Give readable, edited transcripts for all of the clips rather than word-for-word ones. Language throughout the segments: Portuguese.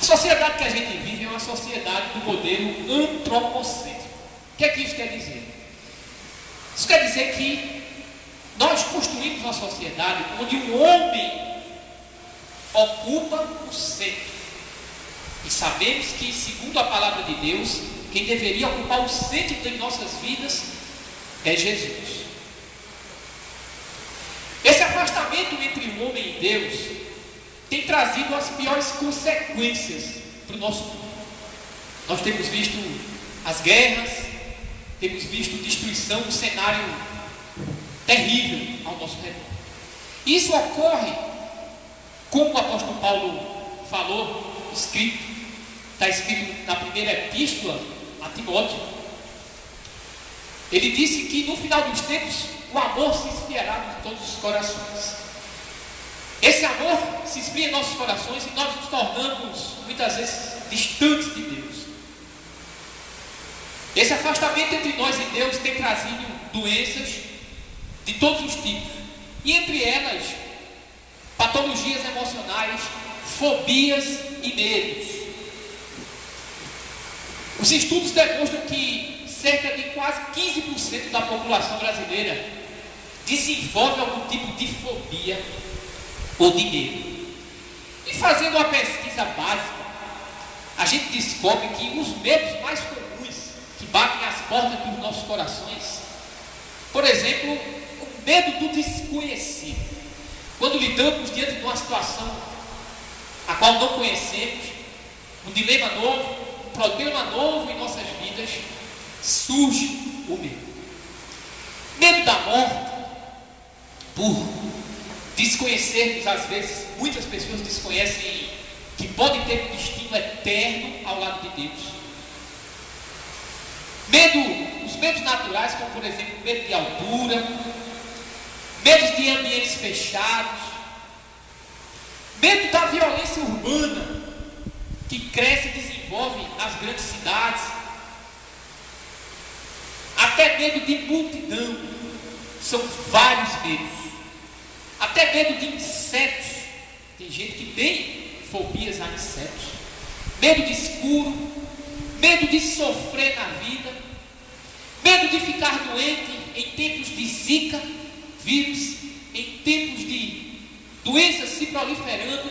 sociedade que a gente vive é uma sociedade do modelo antropocêntrico. O que é que isso quer dizer? Isso quer dizer que nós construímos uma sociedade onde o homem ocupa o centro. E sabemos que, segundo a palavra de Deus, quem deveria ocupar o centro das nossas vidas é Jesus. Esse afastamento entre o homem e Deus tem trazido as piores consequências para o nosso mundo. Nós temos visto as guerras, temos visto destruição, um cenário terrível ao nosso redor. Isso ocorre, como o apóstolo Paulo falou, está escrito na primeira epístola a Timóteo. Ele disse que no final dos tempos o amor se esfriará em todos os corações. Esse amor se esfria em nossos corações e nós nos tornamos muitas vezes distantes de Deus. Esse afastamento entre nós e Deus tem trazido doenças de todos os tipos, e entre elas patologias emocionais, fobias e medos. Os estudos demonstram que cerca de quase 15% da população brasileira desenvolve algum tipo de fobia ou de medo. E fazendo uma pesquisa básica, a gente descobre que os medos mais comuns que batem as portas dos nossos corações, por exemplo, o medo do desconhecido. Quando lidamos diante de uma situação a qual não conhecemos, um dilema novo, um problema novo em nossas vidas, surge o medo. Medo da morte, por desconhecermos, às vezes, muitas pessoas desconhecem que podem ter um destino eterno ao lado de Deus. Os medos naturais, como por exemplo, medo de altura, medo de ambientes fechados, medo da violência urbana, que cresce e desenvolve nas grandes cidades, até medo de multidão, são vários medos. Até medo de insetos. Tem gente que tem fobias a insetos. Medo de escuro. Medo de sofrer na vida. Medo de ficar doente em tempos de zika, vírus, em tempos de doenças se proliferando.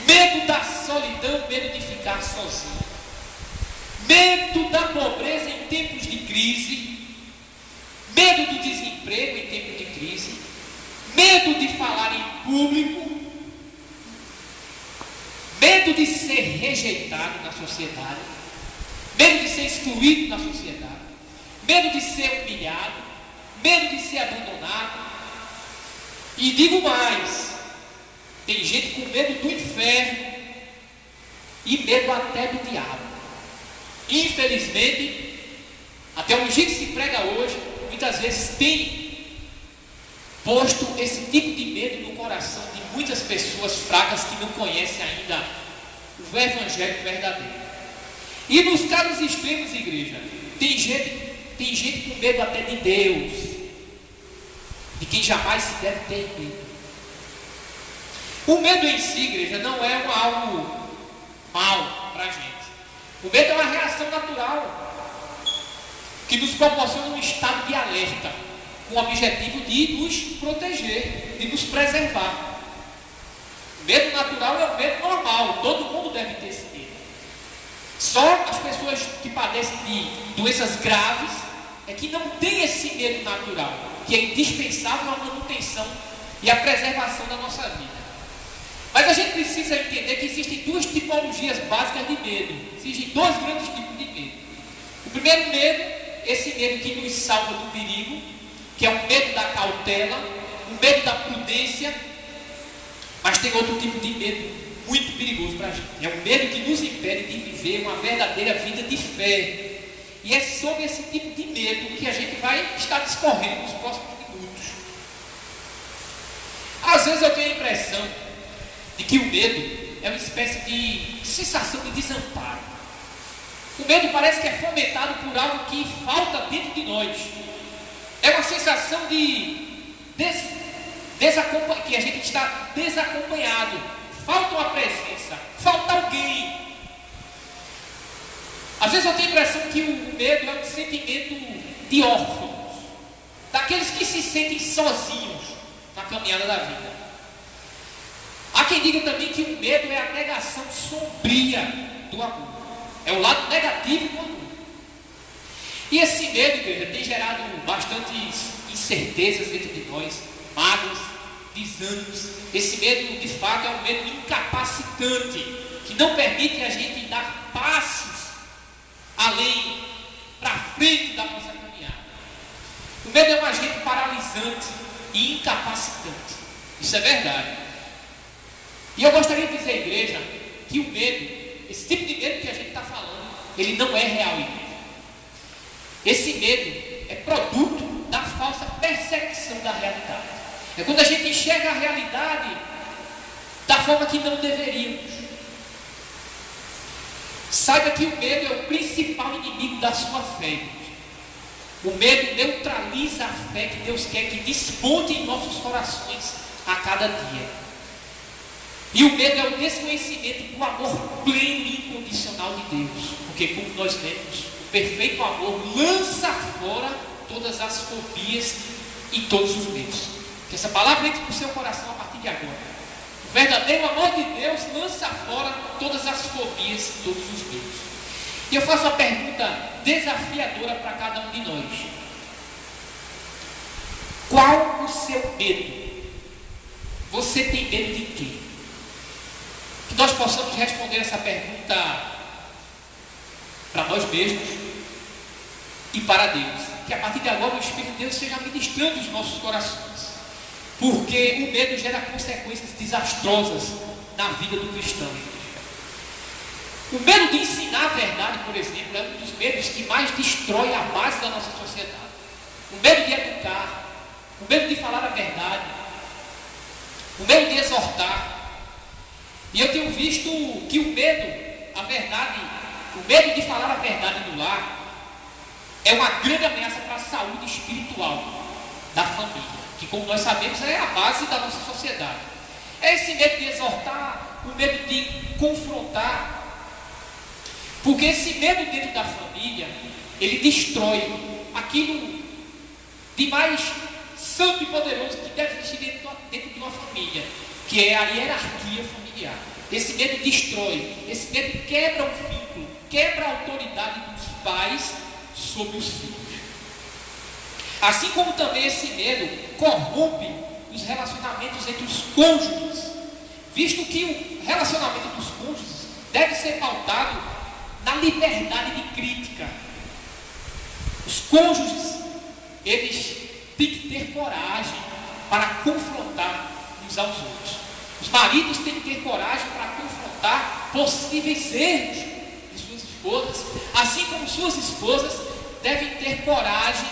Medo da solidão, medo de ficar sozinho. Medo da pobreza em tempos de crise. Medo do desemprego em tempos de crise. Medo de falar em público, medo de ser rejeitado na sociedade, medo de ser excluído na sociedade, medo de ser humilhado, medo de ser abandonado. E digo mais, tem gente com medo do inferno e medo até do diabo. Infelizmente, a teologia que se prega hoje, muitas vezes tem posto esse tipo de medo no coração de muitas pessoas fracas que não conhecem ainda o Evangelho verdadeiro. E nos casos extremos, igreja, tem gente com medo até de Deus, de quem jamais se deve ter medo. O medo em si, igreja, não é algo mal para a gente. O medo é uma reação natural que nos proporciona um estado de alerta, com o objetivo de nos proteger, de nos preservar. O medo natural é o medo normal, todo mundo deve ter esse medo. Só as pessoas que padecem de doenças graves é que não têm esse medo natural, que é indispensável à manutenção e à preservação da nossa vida. Mas a gente precisa entender que existem duas tipologias básicas de medo. Existem dois grandes tipos de medo. O primeiro medo, esse medo que nos salva do perigo, que é o medo da cautela, o medo da prudência. Mas tem outro tipo de medo muito perigoso para a gente. É o medo que nos impede de viver uma verdadeira vida de fé. E é sobre esse tipo de medo que a gente vai estar discorrendo nos próximos minutos. Às vezes eu tenho a impressão de que o medo é uma espécie de sensação de desamparo. O medo parece que é fomentado por algo que falta dentro de nós. É uma sensação de que a gente está desacompanhado. Falta uma presença, falta eu tenho a impressão que o medo é um sentimento de órfãos, daqueles que se sentem sozinhos na caminhada da vida. Há quem diga também que o medo é a negação sombria do amor, é o lado negativo do amor. E esse medo, igreja, tem gerado bastantes incertezas dentro de nós, mágoas, desânimos. Esse medo, de fato, é um medo incapacitante, que não permite a gente dar passos além, para frente da nossa caminhada. O medo é um agente paralisante e incapacitante. Isso é verdade. E eu gostaria de dizer à igreja que o medo, esse tipo de medo que a gente está falando, ele não é real, igreja. Esse medo é produto da falsa percepção da realidade. É quando a gente enxerga a realidade da forma que não deveríamos. Saiba que o medo é o principal inimigo da sua fé. O medo neutraliza a fé que Deus quer que desponte em nossos corações a cada dia. E o medo é o desconhecimento do amor pleno e incondicional de Deus. Porque, como nós lemos, o perfeito amor lança fora todas as fobias e todos os medos. Que essa palavra entre no seu coração a partir de agora. O verdadeiro amor de Deus lança fora todas as fobias e todos os medos. E eu faço uma pergunta desafiadora para cada um de nós. Qual o seu medo? Você tem medo de quê? Que nós possamos responder essa pergunta para nós mesmos e para Deus. Que a partir de agora o Espírito de Deus esteja ministrando os nossos corações. Porque o medo gera consequências desastrosas na vida do cristão. O medo de ensinar a verdade, por exemplo, é um dos medos que mais destrói a base da nossa sociedade. O medo de educar, o medo de falar a verdade, o medo de exortar. E eu tenho visto que o medo, a verdade, o medo de falar a verdade no lar é uma grande ameaça para a saúde espiritual da família, que, como nós sabemos, é a base da nossa sociedade. É esse medo de exortar, o medo de confrontar. Porque esse medo dentro da família, ele destrói aquilo de mais santo e poderoso que deve existir dentro de uma família, que é a hierarquia familiar. Esse medo destrói, esse medo quebra o vínculo, quebra a autoridade dos pais sobre os filhos. Assim como também esse medo corrompe os relacionamentos entre os cônjuges, visto que o relacionamento dos cônjuges deve ser pautado na liberdade de crítica. Os cônjuges, eles têm que ter coragem para confrontar uns aos outros. Os maridos têm que ter coragem para confrontar possíveis erros de suas esposas, assim como suas esposas devem ter coragem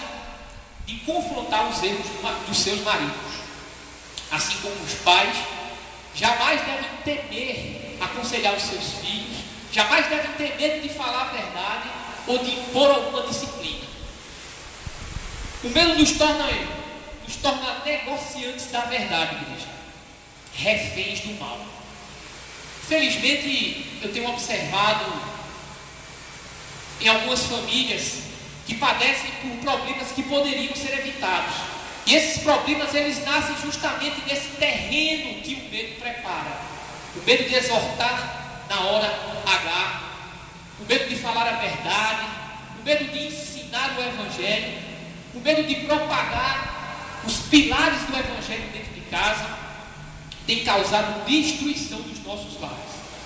de confrontar os erros dos seus maridos. Assim como os pais jamais devem temer aconselhar os seus filhos, jamais devem ter medo de falar a verdade ou de impor alguma disciplina. O medo nos torna negociantes da verdade, igreja, reféns do mal. Felizmente, eu tenho observado em algumas famílias que padecem por problemas que poderiam ser evitados. E esses problemas, eles nascem justamente nesse terreno que o medo prepara. O medo de exortar na hora H, o medo de falar a verdade, o medo de ensinar o Evangelho, o medo de propagar os pilares do Evangelho dentro de casa, tem causado destruição dos nossos lares.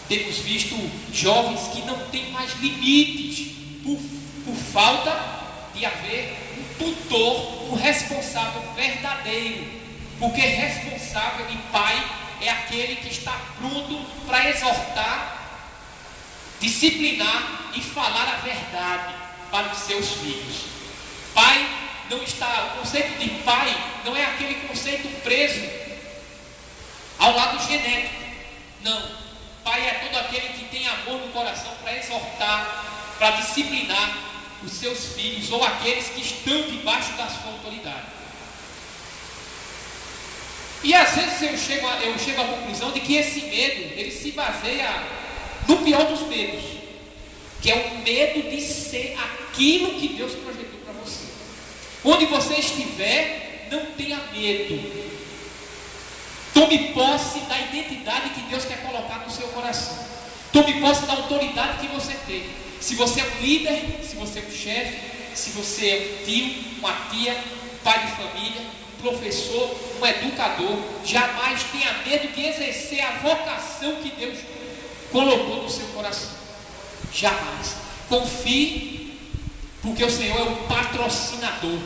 Temos visto jovens que não têm mais limites por falta de haver um tutor, um responsável verdadeiro. Porque responsável e pai é aquele que está pronto para exortar, disciplinar e falar a verdade para os seus filhos. Pai não está, o conceito de pai não é aquele conceito preso ao lado genético. Não. Pai é todo aquele que tem amor no coração para exortar, para disciplinar os seus filhos ou aqueles que estão debaixo da sua autoridade. E às vezes eu chego à conclusão de que esse medo, ele se baseia no pior dos medos, que é o medo de ser aquilo que Deus projetou para você. Onde você estiver, não tenha medo. Tome posse da identidade que Deus quer colocar no seu coração. Tome posse da autoridade que você tem. Se você é um líder, se você é um chefe, se você é um tio, uma tia, um pai de família, um professor, um educador, jamais tenha medo de exercer a vocação que Deus colocou no seu coração. Jamais. Confie, porque o Senhor é o patrocinador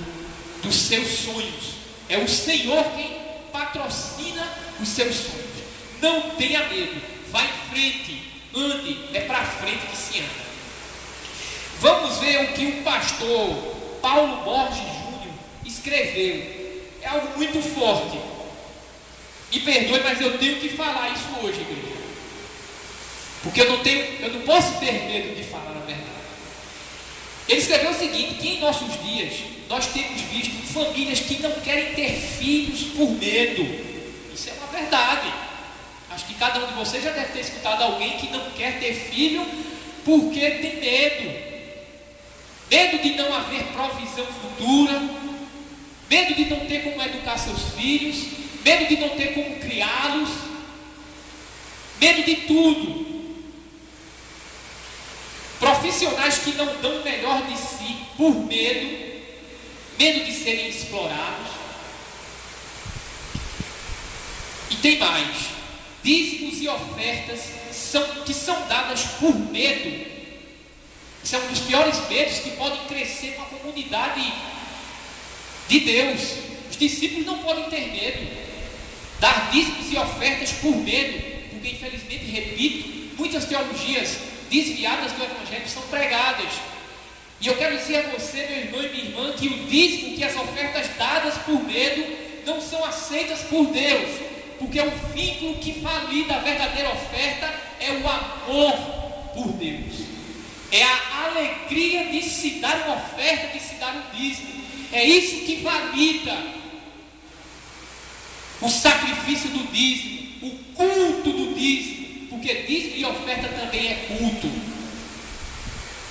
dos seus sonhos. É o Senhor quem patrocina os seus sonhos. Não tenha medo. Vá em frente. Ande. É para frente que se anda. Vamos ver o que o pastor Paulo Borges Júnior escreveu. É algo muito forte. Me perdoe, mas eu tenho que falar isso hoje, igreja. Porque eu não posso ter medo de falar a verdade. Ele escreveu o seguinte, que em nossos dias nós temos visto famílias que não querem ter filhos por medo. Isso é uma verdade. Acho que cada um de vocês já deve ter escutado alguém que não quer ter filho porque tem medo. Medo de não haver provisão futura, medo de não ter como educar seus filhos, medo de não ter como criá-los, medo de tudo. Profissionais que não dão o melhor de si por medo de serem explorados. E tem mais, dízimos e ofertas que são dadas por medo. Isso é um dos piores medos que podem crescer uma comunidade de Deus. Os discípulos não podem ter medo. Dar dízimos e ofertas por medo, porque infelizmente, repito, muitas teologias desviadas do Evangelho são pregadas. E eu quero dizer a você, meu irmão e minha irmã, que o dízimo, que as ofertas dadas por medo, não são aceitas por Deus, porque o vínculo que valida a verdadeira oferta é o amor por Deus. É a alegria de se dar uma oferta, de se dar um dízimo. É isso que valida o sacrifício do dízimo, o culto do dízimo, porque dízimo e oferta também é culto.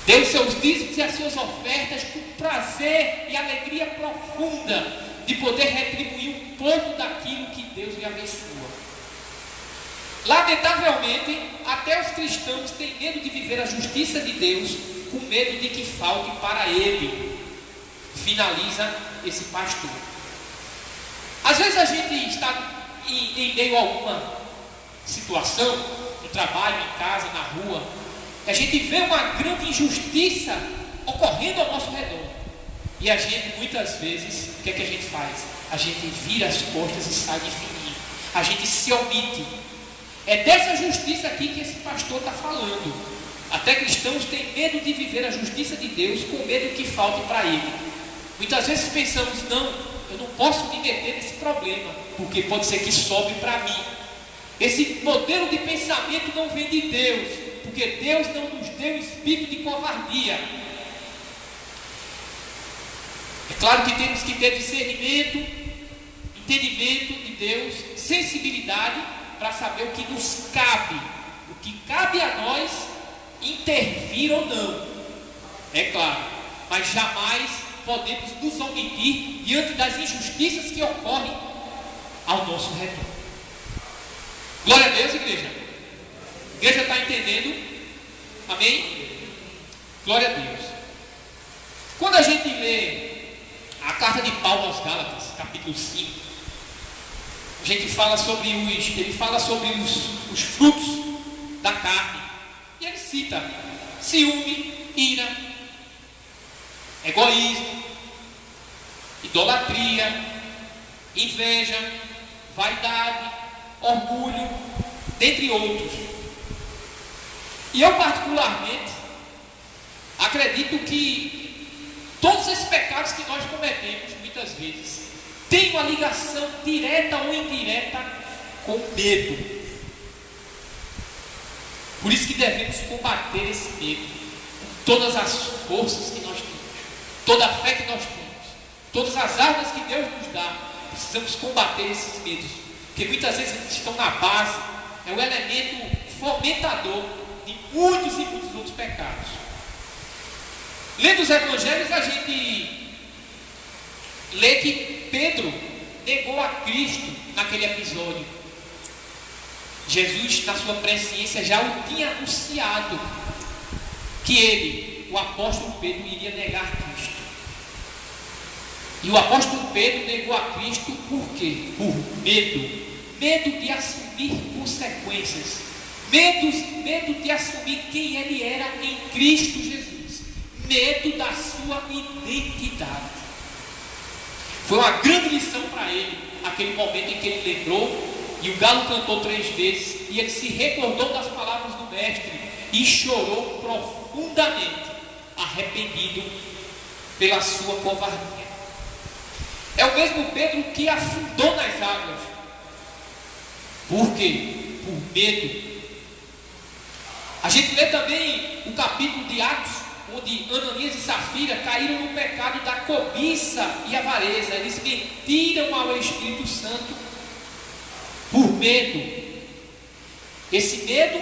Dê os seus dízimos e as suas ofertas com prazer e alegria profunda de poder retribuir um pouco daquilo que Deus lhe abençoa. Lamentavelmente, até os cristãos têm medo de viver a justiça de Deus, com medo de que falte para ele. Finaliza esse pastor. Às vezes a gente está em meio a alguma situação, no trabalho, em casa, na rua, e a gente vê uma grande injustiça ocorrendo ao nosso redor. E a gente, muitas vezes, o que é que a gente faz? A gente vira as costas e sai de fininho. A gente se omite. É dessa justiça aqui que esse pastor está falando. Até cristãos têm medo de viver a justiça de Deus, com medo que falte para ele. Muitas vezes pensamos, não, eu não posso me meter nesse problema, porque pode ser que sobe para mim. Esse modelo de pensamento não vem de Deus, porque Deus não nos deu espírito de covardia. É claro que temos que ter discernimento, entendimento de Deus, sensibilidade, para saber o que nos cabe, o que cabe a nós intervir ou não. É claro, mas jamais podemos nos omitir diante das injustiças que ocorrem ao nosso redor. Glória a Deus, igreja. A igreja está entendendo? Amém? Glória a Deus. Quando a gente lê a carta de Paulo aos Gálatas, capítulo 5, a gente fala sobre ele fala sobre os frutos da carne. E ele cita ciúme, ira, egoísmo, idolatria, inveja, vaidade, orgulho, dentre outros. E eu particularmente acredito que todos esses pecados que nós cometemos muitas vezes têm uma ligação direta ou indireta com medo. Por isso que devemos combater esse medo com todas as forças que nós temos, toda a fé que nós temos, todas as armas que Deus nos dá. Precisamos combater esses medos, porque muitas vezes eles estão na base, é o elemento fomentador de muitos e muitos outros pecados. Lendo os evangelhos, a gente lê que Pedro negou a Cristo naquele episódio. Jesus, na sua presciência, já o tinha anunciado que ele, o apóstolo Pedro, iria negar Cristo. E o apóstolo Pedro negou a Cristo por quê? Por medo. Medo de assumir consequências. Medo de assumir quem ele era em Cristo Jesus. Medo da sua identidade. Foi uma grande lição para ele, aquele momento em que ele lembrou, e o galo cantou 3 vezes, e ele se recordou das palavras do mestre, e chorou profundamente, arrependido pela sua covardia. É o mesmo Pedro que afundou nas águas. Por quê? Por medo. A gente lê também o capítulo de Atos, onde Ananias e Safira caíram no pecado da cobiça e avareza. Eles mentiram ao Espírito Santo por medo. Esse medo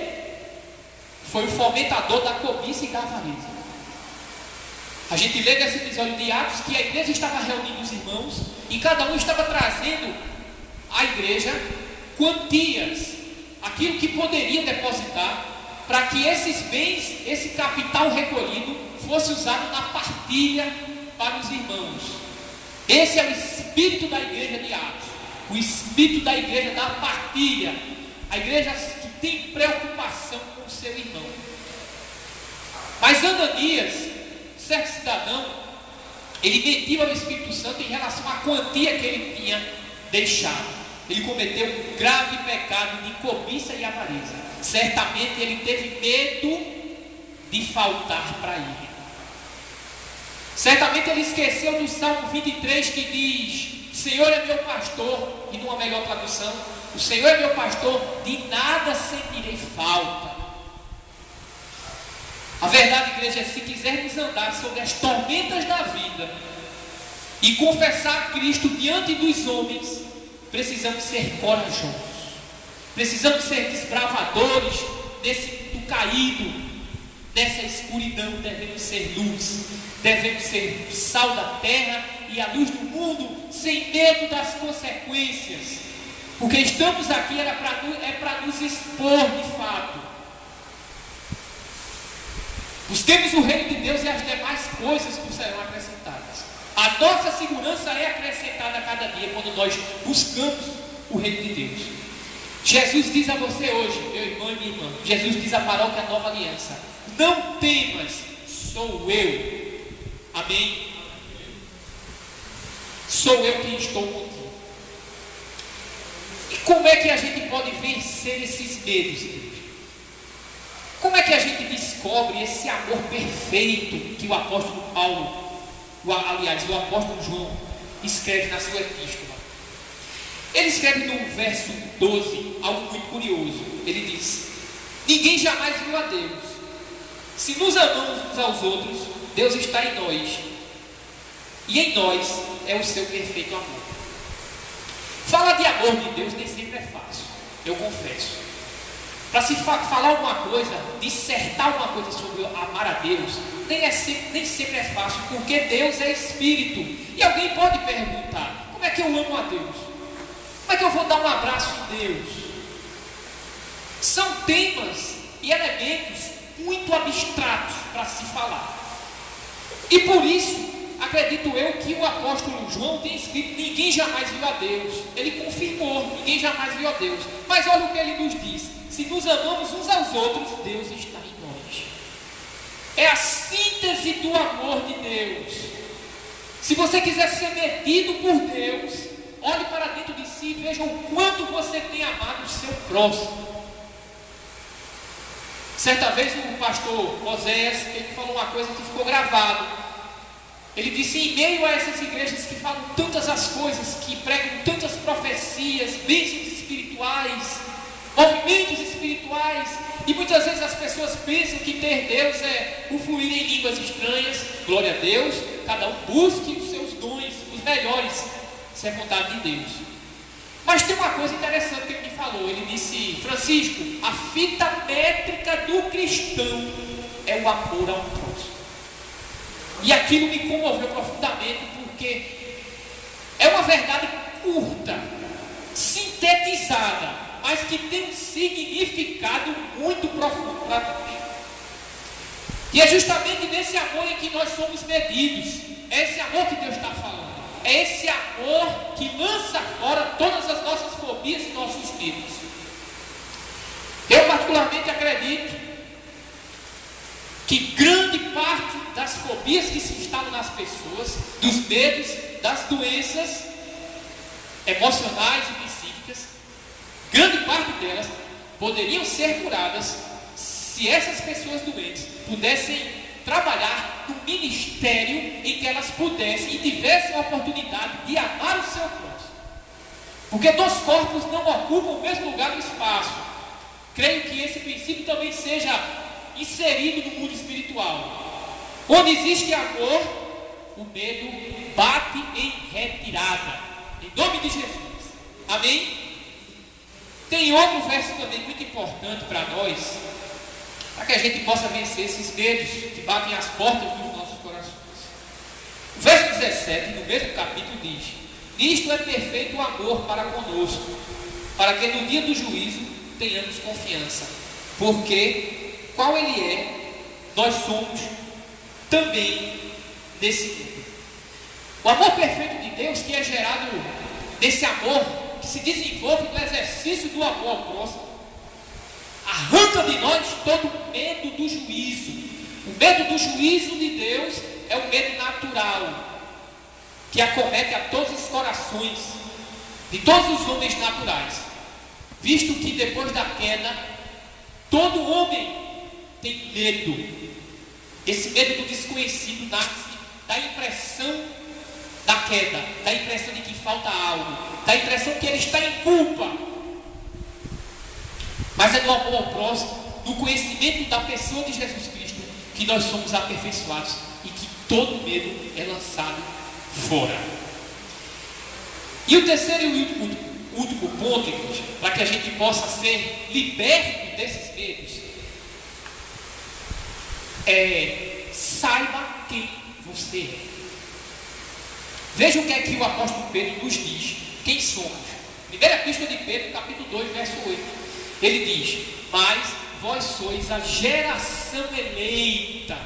foi o fomentador da cobiça e da avareza. A gente lê nesse episódio de Atos que a igreja estava reunindo os irmãos e cada um estava trazendo à igreja quantias, aquilo que poderia depositar, para que esses bens, esse capital recolhido, fosse usado na partilha para os irmãos. Esse é o espírito da igreja de Atos, o espírito da igreja da partilha, a igreja que tem preocupação com o seu irmão. Mas Ananias, certo cidadão, ele mentiu ao Espírito Santo em relação à quantia que ele tinha deixado. Ele cometeu um grave pecado de cobiça e avareza. Certamente ele teve medo de faltar para ele. Certamente ele esqueceu do Salmo 23 que diz: Senhor é meu pastor, e numa melhor tradução, o Senhor é meu pastor, de nada sentirei falta. A verdade, igreja, é se quisermos andar sobre as tormentas da vida e confessar a Cristo diante dos homens, precisamos ser corajosos. Precisamos ser desbravadores do caído, nessa escuridão. Devemos ser luz, devemos ser sal da terra e a luz do mundo, sem medo das consequências, porque estamos aqui para nos expor de fato. Busquemos o reino de Deus e as demais coisas que serão acrescentadas. A nossa segurança é acrescentada a cada dia quando nós buscamos o reino de Deus. Jesus diz a você hoje, meu irmão e minha irmã, Jesus diz à paróquia Nova Aliança: não temas, sou eu. Amém? Sou eu quem estou contigo. E como é que a gente pode vencer esses medos, igreja? Como é que a gente descobre esse amor perfeito que o apóstolo Paulo, o apóstolo João, escreve na sua epístola? Ele escreve no verso 12 algo muito curioso. Ele diz: ninguém jamais viu a Deus. Se nos amamos uns aos outros, Deus está em nós, e em nós é o seu perfeito amor. Falar de amor de Deus nem sempre é fácil, eu confesso. Para se falar alguma coisa, dissertar alguma coisa sobre amar a Deus, nem sempre é fácil, porque Deus é Espírito. E alguém pode perguntar: como é que eu amo a Deus? Como é que eu vou dar um abraço em Deus? São temas e elementos muito abstratos para se falar. E por isso, acredito eu que o apóstolo João tem escrito: ninguém jamais viu a Deus. Ele confirmou: ninguém jamais viu a Deus. Mas olha o que ele nos diz: se nos amamos uns aos outros, Deus está em nós. É a síntese do amor de Deus. Se você quiser ser medido por Deus, olhe para dentro de si e veja o quanto você tem amado o seu próximo. Certa vez o pastor Oséias, ele falou uma coisa que ficou gravado. Ele disse: em meio a essas igrejas que falam tantas as coisas, que pregam tantas profecias, bênçãos espirituais, movimentos espirituais, e muitas vezes as pessoas pensam que ter Deus é o fluir em línguas estranhas. Glória a Deus, cada um busque os seus dons, os melhores, se é vontade de Deus. Mas tem uma coisa interessante que ele me falou. Ele disse: Francisco, a fita métrica do cristão é o amor ao próximo. E aquilo me comoveu profundamente, porque é uma verdade curta, sintetizada, mas que tem um significado muito profundo para nós. E é justamente nesse amor em que nós somos medidos. É esse amor que Deus está falando. É esse amor que lança fora todas as nossas fobias e nossos medos. Eu particularmente acredito que grande parte das fobias que se instalam nas pessoas, dos medos, das doenças emocionais e psíquicas, grande parte delas poderiam ser curadas se essas pessoas doentes pudessem trabalhar no ministério em que elas pudessem e tivessem a oportunidade de amar o seu próximo. Porque dois corpos não ocupam o mesmo lugar no espaço. Creio que esse princípio também seja inserido no mundo espiritual. Onde existe amor, o medo bate em retirada. Em nome de Jesus. Amém? Tem outro verso também muito importante para nós, para que a gente possa vencer esses medos que batem as portas dos nossos corações. O verso 17, no mesmo capítulo, diz: nisto é perfeito o amor para conosco, para que no dia do juízo tenhamos confiança, porque qual Ele é, nós somos também nesse mundo. O amor perfeito de Deus, que é gerado desse amor, que se desenvolve no exercício do amor ao próximo, arranca de nós todo o medo do juízo. O medo do juízo de Deus é o medo natural, que acomete a todos os corações de todos os homens naturais, visto que depois da queda, todo homem tem medo. Esse medo do desconhecido nasce da impressão da queda, da impressão de que falta algo, da impressão que ele está em culpa. Mas é no amor ao próximo, no conhecimento da pessoa de Jesus Cristo, que nós somos aperfeiçoados e que todo medo é lançado fora. E o terceiro e último ponto, igreja, para que a gente possa ser liberto desses medos, é: saiba quem você é. Veja o que é que o apóstolo Pedro nos diz, quem somos. Primeira epístola de Pedro, capítulo 2, verso 8. Ele diz: mas vós sois a geração eleita,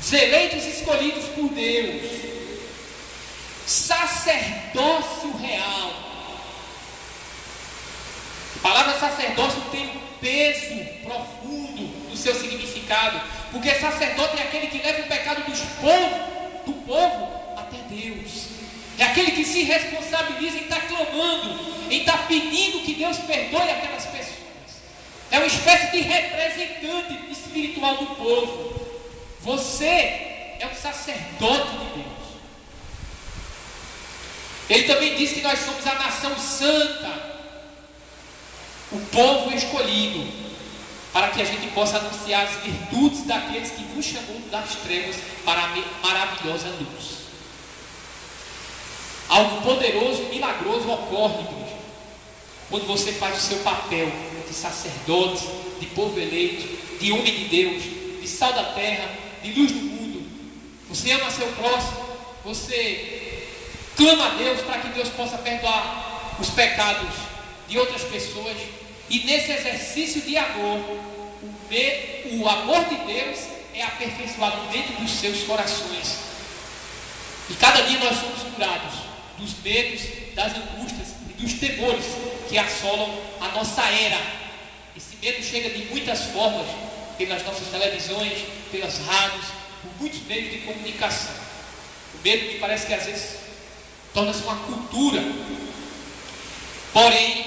os eleitos escolhidos por Deus, sacerdócio real. A palavra sacerdócio tem um peso profundo no seu significado, porque sacerdote é aquele que leva o pecado do povo até Deus. É aquele que se responsabiliza em estar clamando, em estar pedindo que Deus perdoe aquelas pessoas. É uma espécie de representante espiritual do povo. Você é um sacerdote de Deus. Ele também diz que nós somos a nação santa, o povo escolhido, para que a gente possa anunciar as virtudes daqueles que nos chamou das trevas para a maravilhosa luz. Algo poderoso e milagroso ocorre, igreja, quando você faz o seu papel de sacerdote, de povo eleito, de homem de Deus, de sal da terra, de luz do mundo. Você ama seu próximo, você clama a Deus para que Deus possa perdoar os pecados de outras pessoas. E nesse exercício de amor, o amor de Deus é aperfeiçoado dentro dos seus corações. E cada dia nós somos curados dos medos, das angústias e dos temores que assolam a nossa era. Esse medo chega de muitas formas, pelas nossas televisões, pelas rádios, por muitos meios de comunicação. O medo que parece que às vezes torna-se uma cultura. Porém,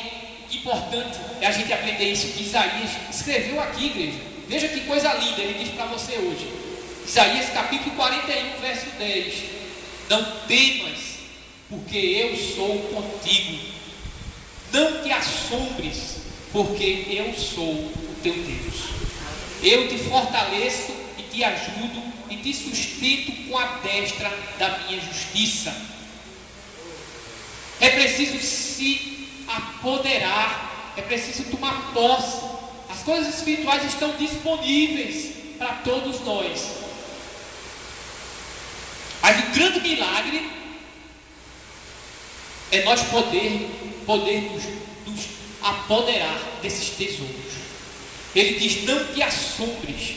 o importante é a gente aprender isso que Isaías escreveu aqui, igreja. Veja que coisa linda ele diz para você hoje. Isaías capítulo 41, verso 10. Não temas, porque eu sou contigo. Não te assombres, porque eu sou o teu Deus. Eu te fortaleço e te ajudo e te sustento com a destra da minha justiça. É preciso se apoderar, é preciso tomar posse. As coisas espirituais estão disponíveis para todos nós. Mas o grande milagre é nós podermos nos apoderar desses tesouros. Ele diz: não te assombres.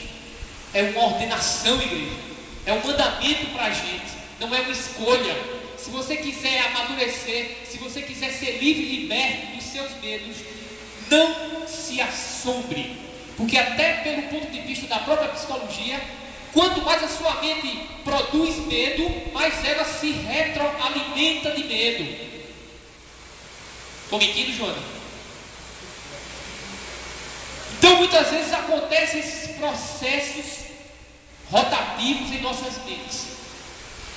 É uma ordenação, igreja. É um mandamento para a gente. Não é uma escolha. Se você quiser amadurecer, se você quiser ser livre e liberto dos seus medos, não se assombre. Porque até pelo ponto de vista da própria psicologia, quanto mais a sua mente produz medo, mais ela se retroalimenta de medo. Estou mentindo, Joana? Então muitas vezes acontecem esses processos rotativos em nossas mentes.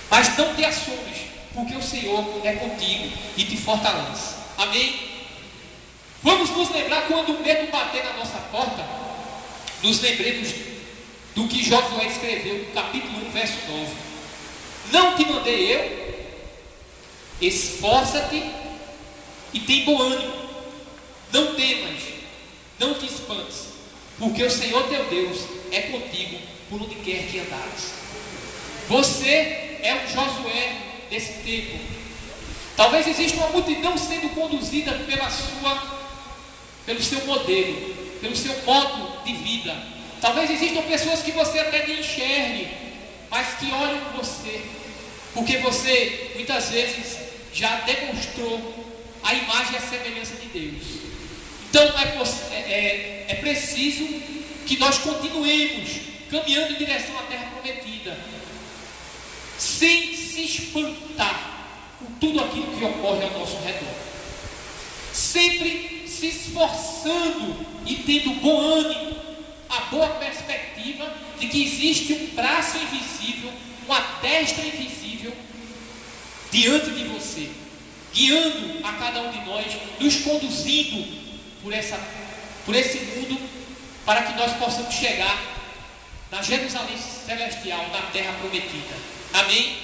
Mas não te assombres, porque o Senhor é contigo e te fortalece. Amém? Vamos nos lembrar, quando o medo bater na nossa porta, nos lembremos do que Josué escreveu no capítulo 1, verso 9. Não te mandei eu? Esforça-te e tem bom ânimo. Não temas, não te espantes, porque o Senhor teu Deus é contigo por onde quer que andares. Você é o Josué desse tempo. Talvez exista uma multidão sendo conduzida pelo seu modelo, pelo seu modo de vida. Talvez existam pessoas que você até nem enxergue, mas que olham você, porque você muitas vezes já demonstrou a imagem e a semelhança de Deus. Então é preciso que nós continuemos caminhando em direção à terra prometida, sem se espantar com tudo aquilo que ocorre ao nosso redor, sempre se esforçando e tendo bom ânimo, a boa perspectiva de que existe um braço invisível, uma destra invisível diante de você, guiando a cada um de nós, nos conduzindo por esse mundo, para que nós possamos chegar na Jerusalém celestial, na terra prometida. Amém?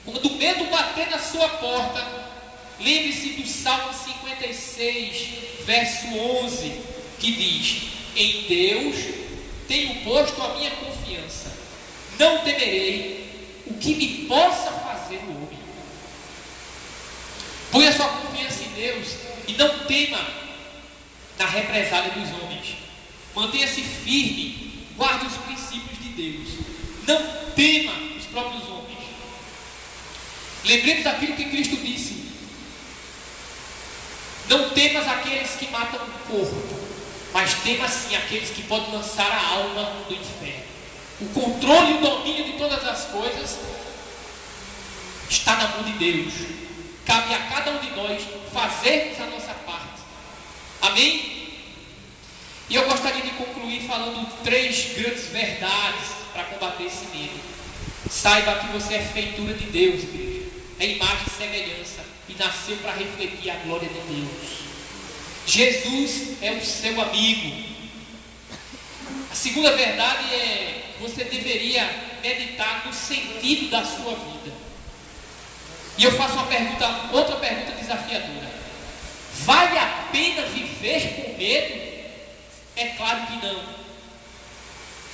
Quando o medo bater na sua porta, lembre-se do Salmo 56, verso 11, que diz: em Deus tenho posto a minha confiança, não temerei o que me possa fazer o homem. Ponha sua confiança em Deus e não tema na represália dos homens. Mantenha-se firme, guarde os princípios de Deus. Não tema os próprios homens. Lembremos daquilo que Cristo disse: não temas aqueles que matam o corpo, mas temas sim aqueles que podem lançar a alma do inferno. O controle e o domínio de todas as coisas está na mão de Deus. Cabe a cada um de nós fazermos a nossa parte. Amém? E eu gostaria de concluir falando 3 grandes verdades para combater esse medo. Saiba que você é feitura de Deus, igreja. É imagem e semelhança, e nasceu para refletir a glória de Deus. Jesus é o seu amigo. A segunda verdade é: você deveria meditar no sentido da sua vida. E eu faço outra pergunta desafiadora: vale a pena viver com medo? É claro que não.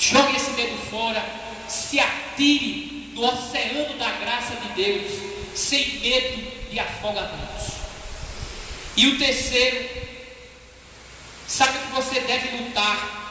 Jogue esse medo fora, se atire no oceano da graça de Deus, sem medo de afogamentos. E o terceiro, sabe que você deve lutar